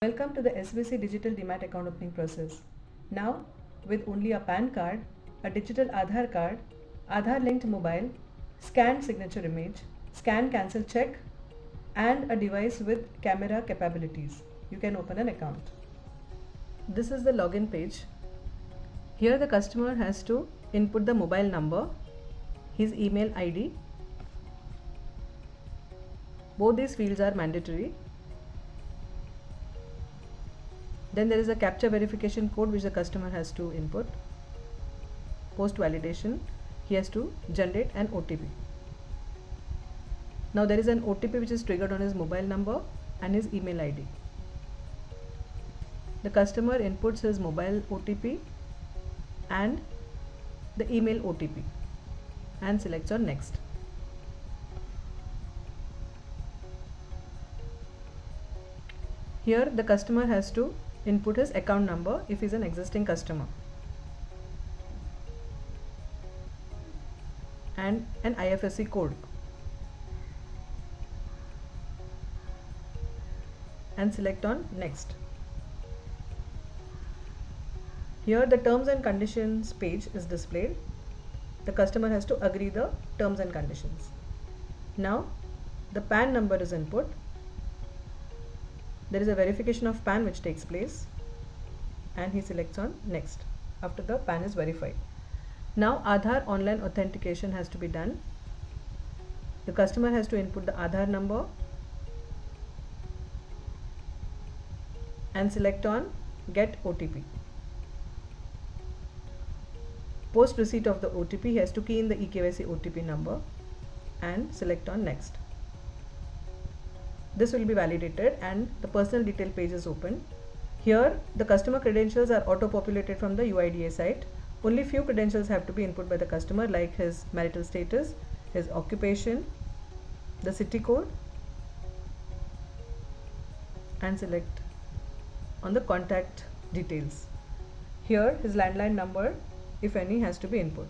Welcome to the SBC Digital Demat account opening process. Now, with only a PAN card, a digital Aadhaar card, Aadhaar linked mobile, scanned signature image, scan cancel check, and a device with camera capabilities, you can open an account. This is the login page. Here the customer has to input the mobile number, his email ID. Both these fields are mandatory. Then there is a captcha verification code which the customer has to input. Post validation, he has to generate an OTP. Now there is an OTP which is triggered on his mobile number and his email ID. The customer inputs his mobile OTP and the email OTP and selects on next. Here the customer has to input his account number if he is an existing customer and an IFSC code and select on next. Here the terms and conditions page is displayed. The customer has to agree the terms and conditions. Now the PAN number is input. There is a verification of PAN which takes place and he selects on next after the PAN is verified. Now Aadhaar online authentication has to be done. The customer has to input the Aadhaar number and select on get OTP. Post receipt of the OTP, he has to key in the eKYC OTP number and select on next. This will be validated and the personal detail page is open. Here the customer credentials are auto-populated from the UIDA site. Only few credentials have to be input by the customer, like his marital status, his occupation, the city code, and select on the contact details. Here his landline number, if any, has to be input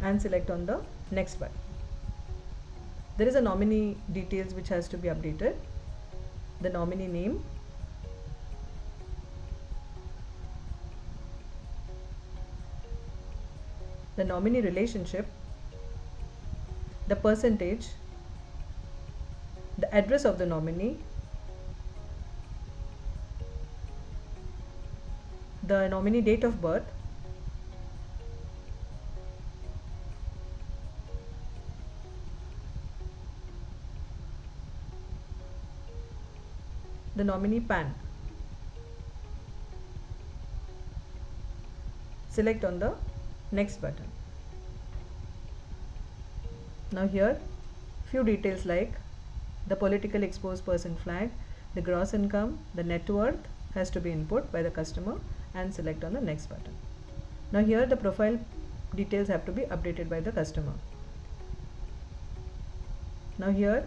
and select on the next one. There is a nominee details which has to be updated. The nominee name, the nominee relationship, the percentage, the address of the nominee, the nominee date of birth, the nominee PAN. Select on the next button. Now here few details like the politically exposed person flag, the gross income, the net worth has to be input by the customer and select on the next button. Now here the profile details have to be updated by the customer. Now here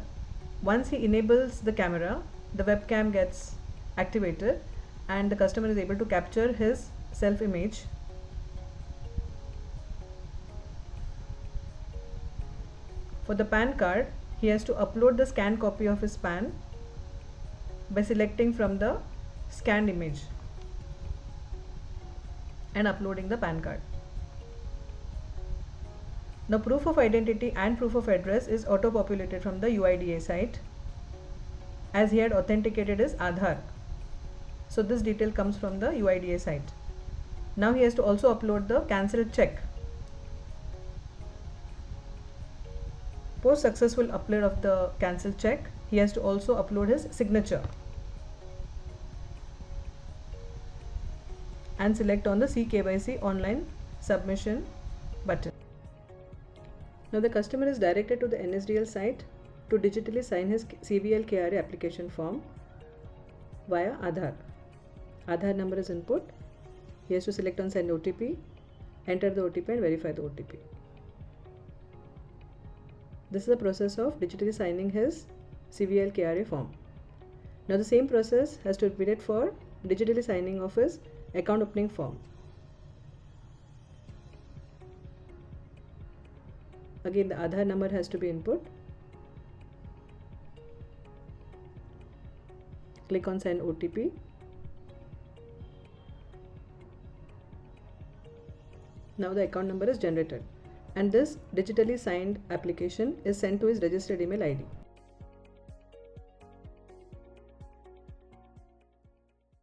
once he enables the camera, the webcam gets activated and the customer is able to capture his self image. For the PAN card, he has to upload the scanned copy of his PAN by selecting from the scanned image and uploading the PAN card. Now proof of identity and proof of address is auto-populated from the UIDA site, as he had authenticated his Aadhaar. So this detail comes from the UIDA site. Now he has to also upload the cancelled check. Post successful upload of the cancelled check, he has to also upload his signature and select on the CKYC online submission button. Now the customer is directed to the NSDL site to digitally sign his CVL KRA application form via Aadhaar. Aadhaar number is input. He has to select on send OTP, enter the OTP and verify the OTP. This is the process of digitally signing his CVL KRA form. Now the same process has to be repeated for digitally signing of his account opening form. Again the Aadhaar number has to be input Click on send OTP. Now the account number is generated and this digitally signed application is sent to his registered email ID.